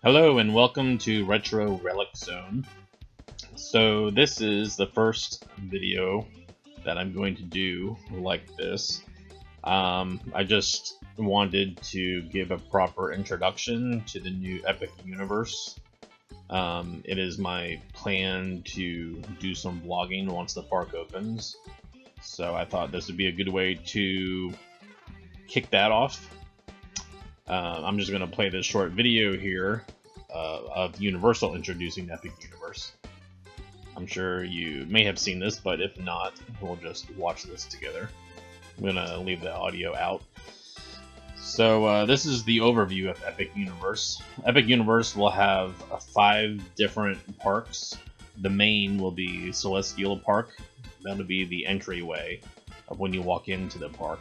Hello and welcome to Retro Relic Zone. So this is the first video that I'm going to do like this. I just wanted to give a proper introduction to the new Epic universe. It is my plan to do some vlogging once the park opens. So I thought this would be a good way to kick that off. I'm just going to play this short video here of Universal introducing Epic Universe. I'm sure you may have seen this, but if not, we'll just watch this together. I'm going to leave the audio out. So this is the overview of Epic Universe. Epic Universe will have 5 different parks. The main will be Celestial Park. That'll be the entryway of when you walk into the park.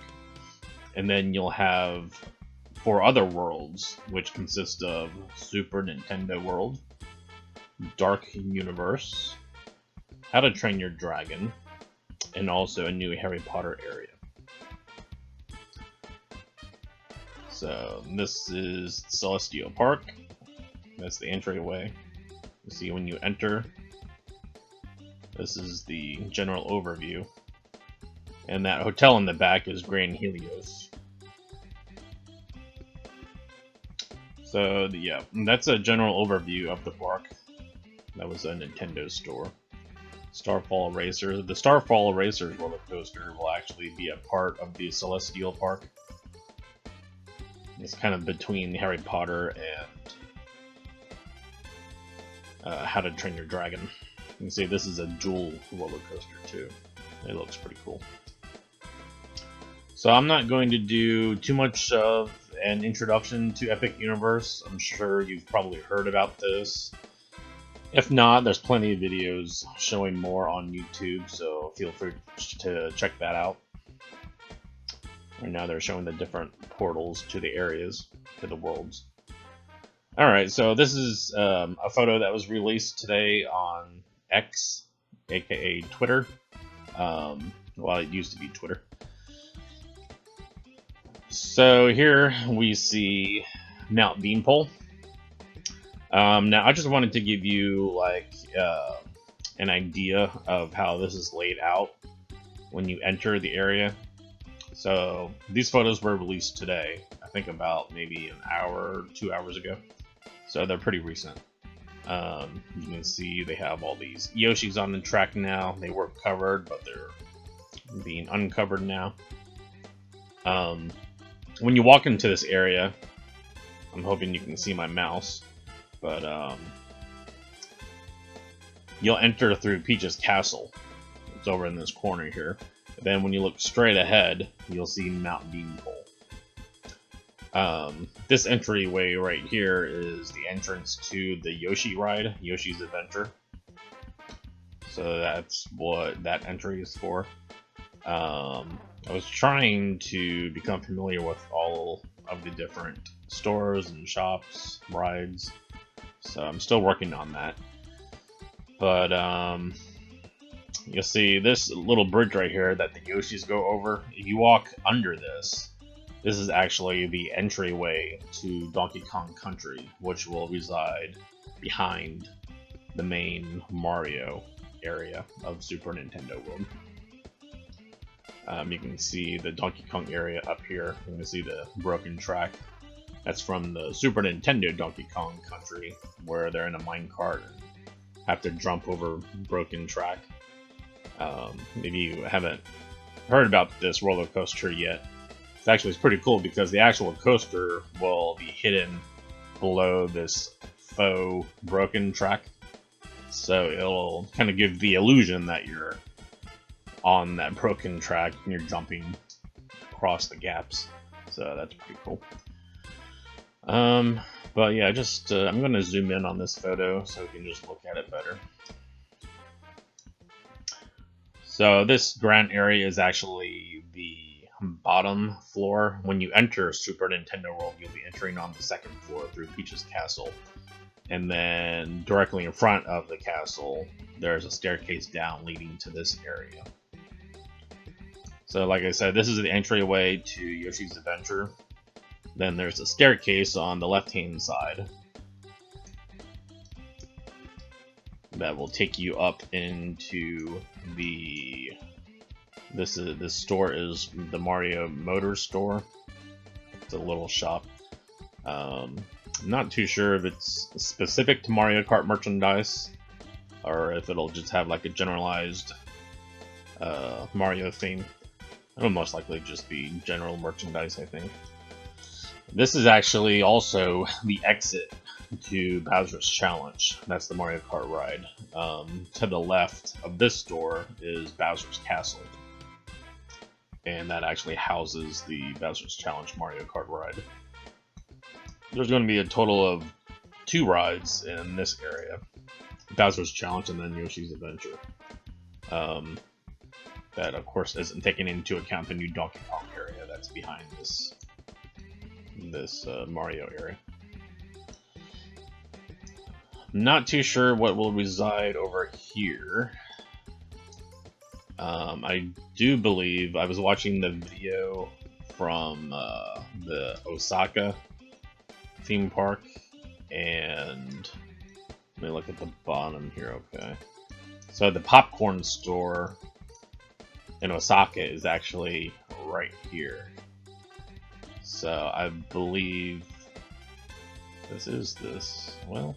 And then you'll have 4 other worlds, which consist of Super Nintendo World, Dark Universe, How to Train Your Dragon, and also a new Harry Potter area. So this is Celestial Park. That's the entryway. You see when you enter. This is the general overview. And that hotel in the back is Grand Helios. So yeah, that's a general overview of the park. That was a Nintendo store. Starfall Racers. The Starfall Racers roller coaster will actually be a part of the Celestial Park. It's kind of between Harry Potter and How to Train Your Dragon. You can see this is a dual roller coaster too. It looks pretty cool. So I'm not going to do too much of an introduction to Epic Universe. I'm sure you've probably heard about this. If not, there's plenty of videos showing more on YouTube, so feel free to check that out. Right now they're showing the different portals to the areas, to the worlds. Alright, so this is a photo that was released today on X, aka Twitter. Well, it used to be Twitter. So here we see Mount Beanpole. Now I just wanted to give you like an idea of how this is laid out when you enter the area. So these photos were released today, I think about maybe an hour, 2 hours ago. So they're pretty recent. You can see they have all these Yoshis on the track now. They were covered, but they're being uncovered now. When you walk into this area, I'm hoping you can see my mouse, but you'll enter through Peach's Castle. It's over in this corner here. And then when you look straight ahead, you'll see Mount Beanpole. This entryway right here is the entrance to the Yoshi ride, Yoshi's Adventure. So that's what that entry is for. I was trying to become familiar with all of the different stores and shops, rides, so I'm still working on that. But you'll see this little bridge right here that the Yoshis go over. If you walk under this, this is actually the entryway to Donkey Kong Country, which will reside behind the main Mario area of Super Nintendo World. You can see the Donkey Kong area up here. You can see the broken track. That's from the Super Nintendo Donkey Kong Country, where they're in a minecart and have to jump over broken track. If you haven't heard about this roller coaster yet, it's pretty cool because the actual coaster will be hidden below this faux broken track. So it'll kind of give the illusion that you're on that broken track and you're jumping across the gaps, so that's pretty cool. But yeah, just I'm going to zoom in on this photo so we can just look at it better. So this grand area is actually the bottom floor. When you enter Super Nintendo World, you'll be entering on the 2nd floor through Peach's Castle, and then directly in front of the castle there's a staircase down leading to this area. So like I said, this is the entryway to Yoshi's Adventure. Then there's a staircase on the left-hand side. that will take you up into this store is the Mario Motors store. It's a little shop. I'm not too sure if it's specific to Mario Kart merchandise or if it'll just have like a generalized Mario theme. It'll most likely just be general merchandise, I think. This is actually also the exit to Bowser's Challenge. That's the Mario Kart ride. To the left of this store is Bowser's Castle. And that actually houses the Bowser's Challenge Mario Kart ride. There's going to be a total of 2 rides in this area. Bowser's Challenge and then Yoshi's Adventure. That, of course, isn't taking into account the new Donkey Kong area that's behind this Mario area. Not too sure what will reside over here. I do believe I was watching the video from the Osaka theme park, and let me look at the bottom here. Okay, so the popcorn store in Osaka is actually right here. So I believe this is this. Well,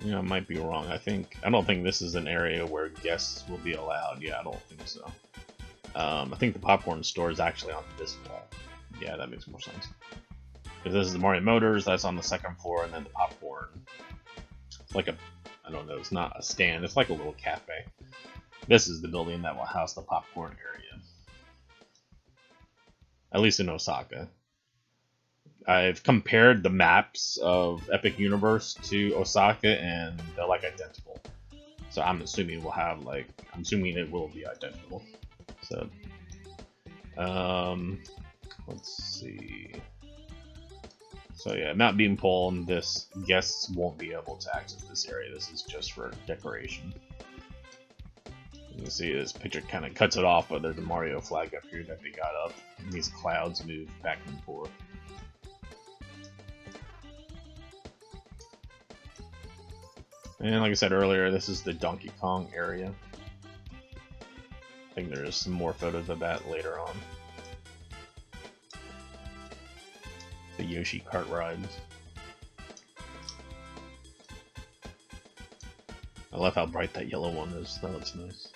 yeah, I might be wrong. I don't think this is an area where guests will be allowed. Yeah, I don't think so. I think the popcorn store is actually on this wall. Yeah, that makes more sense. Because this is the Mario Motors, that's on the 2nd floor, and then the popcorn. It's like I don't know, it's not a stand, it's like a little cafe. This is the building that will house the popcorn area. At least in Osaka. I've compared the maps of Epic Universe to Osaka, and they're like identical. So I'm assuming it will be identical. So, let's see. So yeah, Mount Beanpole, this guests won't be able to access this area. This is just for decoration. You can see this picture kind of cuts it off, but there's a Mario flag up here that they got up, and these clouds move back and forth. And like I said earlier, this is the Donkey Kong area. I think there's some more photos of that later on. The Yoshi kart rides. I love how bright that yellow one is. That looks nice.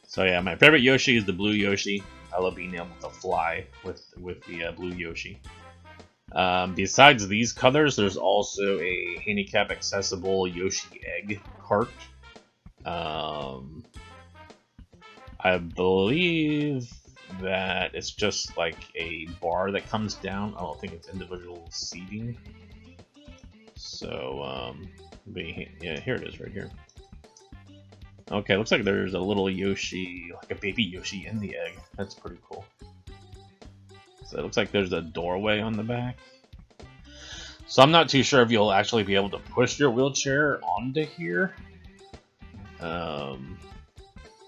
So yeah, my favorite Yoshi is the blue Yoshi. I love being able to fly with the blue Yoshi. Besides these colors, there's also a handicap accessible Yoshi egg cart. I believe that it's just like a bar that comes down. I don't think it's individual seating. So, yeah, here it is right here. Okay, looks like there's a little Yoshi, like a baby Yoshi in the egg. That's pretty cool. So it looks like there's a doorway on the back. So I'm not too sure if you'll actually be able to push your wheelchair onto here.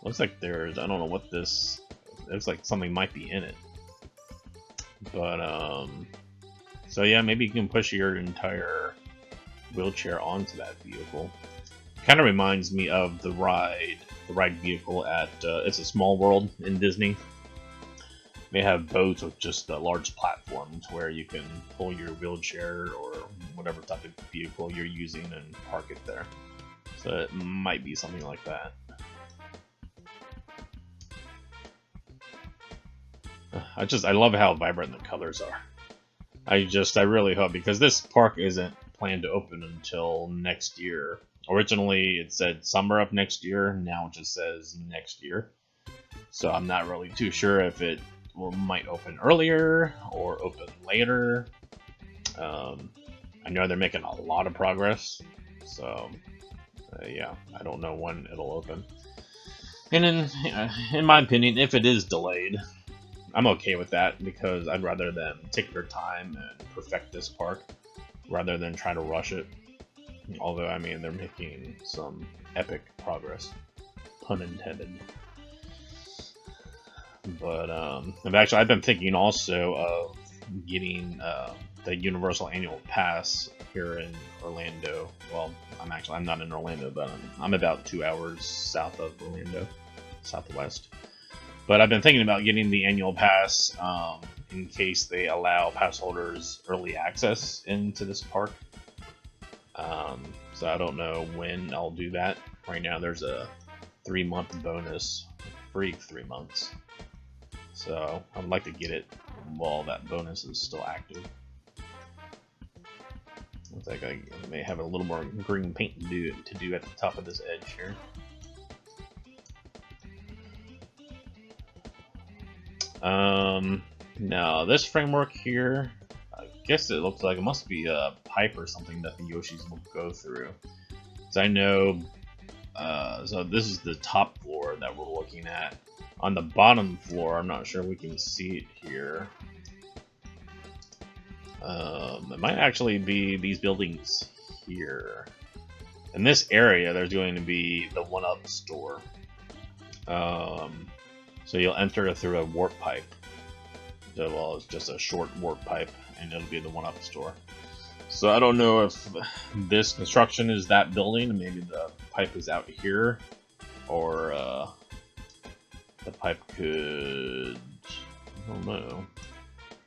Looks like there's, I don't know what this, it looks like something might be in it. But, so yeah, maybe you can push your entire wheelchair onto that vehicle. Kind of reminds me of the ride vehicle at It's a Small World in Disney. They have boats with just large platforms where you can pull your wheelchair or whatever type of vehicle you're using and park it there. So it might be something like that. I love how vibrant the colors are. I really hope, because this park isn't planned to open until next year. Originally it said summer of next year, now it just says next year. So I'm not really too sure if it might open earlier or open later. I know they're making a lot of progress, so yeah, I don't know when it'll open. And in my opinion, if it is delayed, I'm okay with that, because I'd rather them take their time and perfect this park rather than try to rush it. Although, I mean, they're making some epic progress, pun intended. But I've been thinking also of getting the Universal Annual Pass here in Orlando. Well, I'm not in Orlando, but I'm about 2 hours south of Orlando, southwest. But I've been thinking about getting the annual pass in case they allow pass holders early access into this park. So I don't know when I'll do that. Right now there's a 3-month bonus, free 3 months. So I'd like to get it while that bonus is still active. Looks like I may have a little more green paint to do at the top of this edge here. Now this framework here, I guess it looks like it must be a pipe or something that the Yoshis will go through. So I know, so this is the top floor that we're looking at. On the bottom floor, I'm not sure we can see it here. It might actually be these buildings here. In this area, there's going to be the 1-Up store. So you'll enter through a warp pipe. So, well, it's just a short warp pipe, and it'll be the 1-Up store. So I don't know if this construction is that building, and maybe the pipe is out here, or the pipe could, I don't know,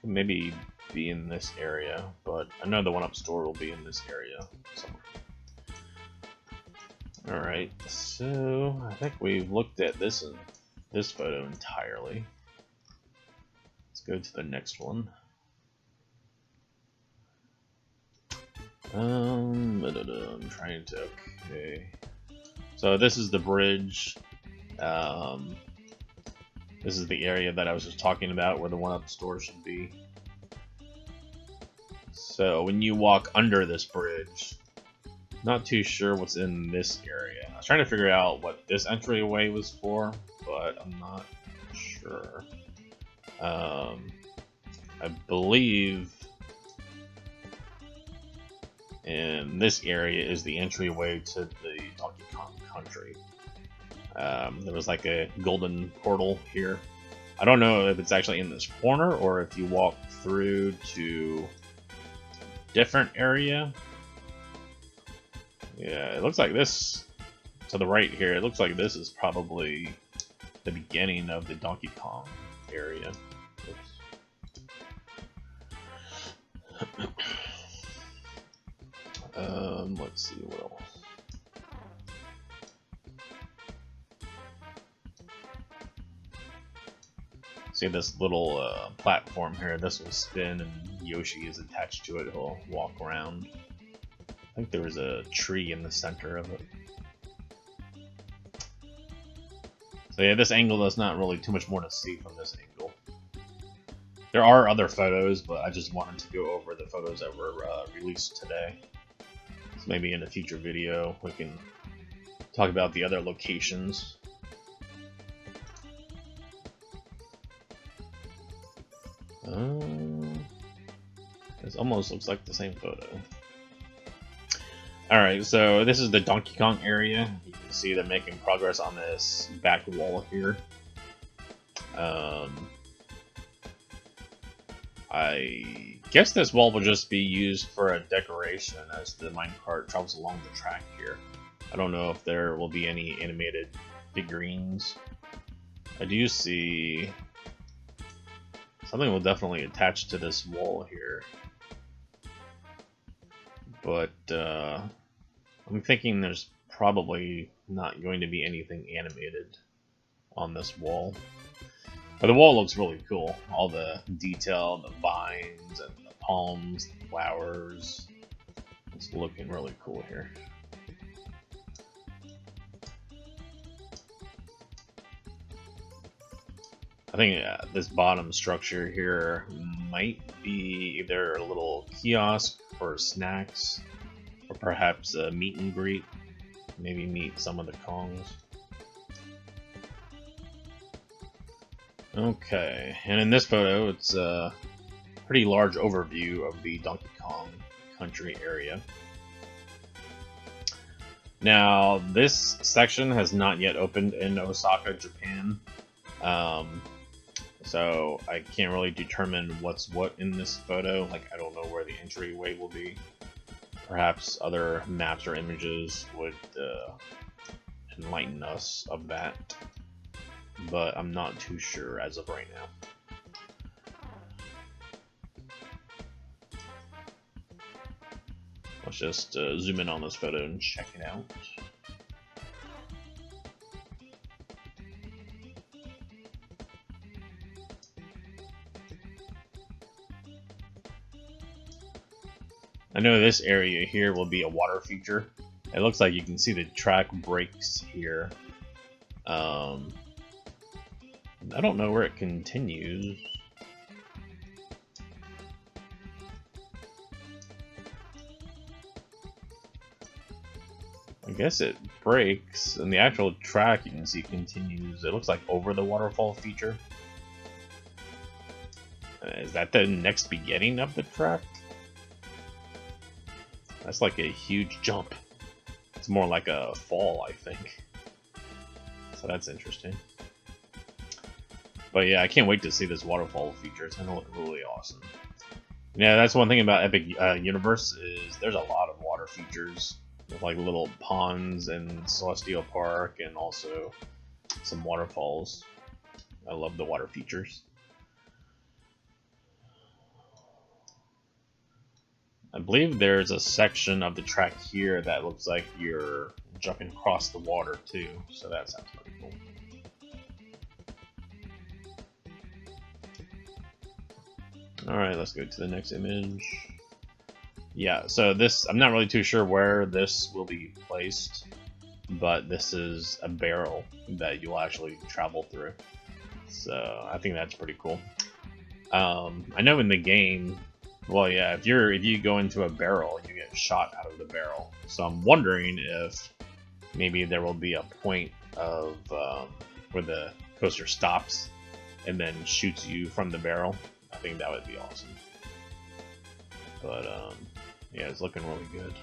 maybe be in this area, but I know the 1-Up store will be in this area somewhere. Alright, so I think we've looked at this photo entirely. Let's go to the next one. I'm trying to, okay. So this is the bridge. This is the area that I was just talking about where the 1-Up store should be. So when you walk under this bridge, not too sure what's in this area. I was trying to figure out what this entryway was for, but I'm not sure. I believe in this area is the entryway to the Donkey Kong Country. There was like a golden portal here. I don't know if it's actually in this corner or if you walk through to a different area. Yeah, it looks like this, to the right here, it looks like this is probably the beginning of the Donkey Kong area. Let's see what else. See this little platform here, this will spin and Yoshi is attached to it, he'll walk around. I think there was a tree in the center of it. So yeah, this angle, there's not really too much more to see from this angle. There are other photos, but I just wanted to go over the photos that were released today. So maybe in a future video we can talk about the other locations. This almost looks like the same photo. Alright, so this is the Donkey Kong area. You can see they're making progress on this back wall here. I guess this wall will just be used for a decoration as the minecart travels along the track here. I don't know if there will be any animated figurines. I do see something will definitely attach to this wall here. But I'm thinking there's probably not going to be anything animated on this wall. But the wall looks really cool. All the detail, the vines and the palms, the flowers. It's looking really cool here. I think this bottom structure here might be either a little kiosk for snacks, or perhaps a meet and greet. Maybe meet some of the Kongs. Okay, and in this photo, it's a pretty large overview of the Donkey Kong Country area. Now, this section has not yet opened in Osaka, Japan. so I can't really determine what's what in this photo. Like, I don't know where the entryway will be. Perhaps other maps or images would enlighten us of that, but I'm not too sure as of right now. Let's just zoom in on this photo and check it out. I know this area here will be a water feature. It looks like you can see the track breaks here. I don't know where it continues. I guess it breaks, and the actual track you can see continues. It looks like over the waterfall feature. Is that the next beginning of the track? That's like a huge jump. It's more like a fall, I think. So that's interesting. But yeah, I can't wait to see this waterfall feature. It's gonna look really awesome. Yeah, that's one thing about Epic Universe is there's a lot of water features. With like little ponds and Celestial Park and also some waterfalls. I love the water features. I believe there's a section of the track here that looks like you're jumping across the water too, so that sounds pretty cool. Alright, let's go to the next image. Yeah, so this, I'm not really too sure where this will be placed, but this is a barrel that you'll actually travel through. So I think that's pretty cool. I know in the game, well, yeah, if you go into a barrel, you get shot out of the barrel. So I'm wondering if maybe there will be a point of where the coaster stops and then shoots you from the barrel. I think that would be awesome. But yeah, it's looking really good.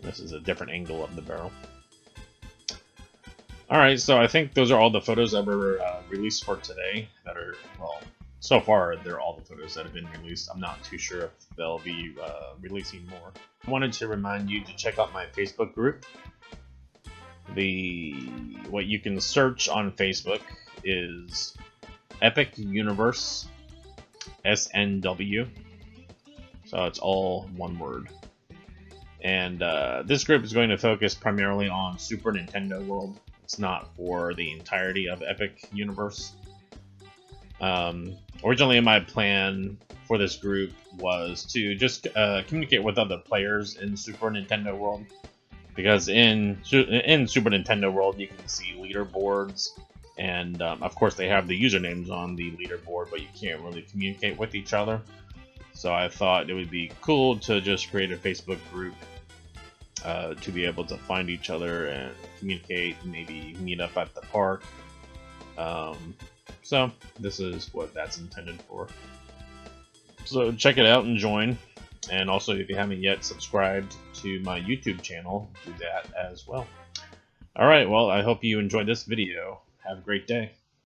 This is a different angle of the barrel. Alright, so I think those are all the photos that were released for today. That are, well, so far they're all the photos that have been released. I'm not too sure if they'll be releasing more. I wanted to remind you to check out my Facebook group. What you can search on Facebook is Epic Universe SNW. So it's all one word. And this group is going to focus primarily on Super Nintendo World. It's not for the entirety of Epic Universe. Originally, my plan for this group was to just communicate with other players in Super Nintendo World. Because in Super Nintendo World, you can see leaderboards. And of course, they have the usernames on the leaderboard, but you can't really communicate with each other. So I thought it would be cool to just create a Facebook group to be able to find each other and communicate, maybe meet up at the park. So this is what that's intended for. So check it out and join. And also, if you haven't yet subscribed to my YouTube channel, do that as well. Alright, well, I hope you enjoyed this video. Have a great day.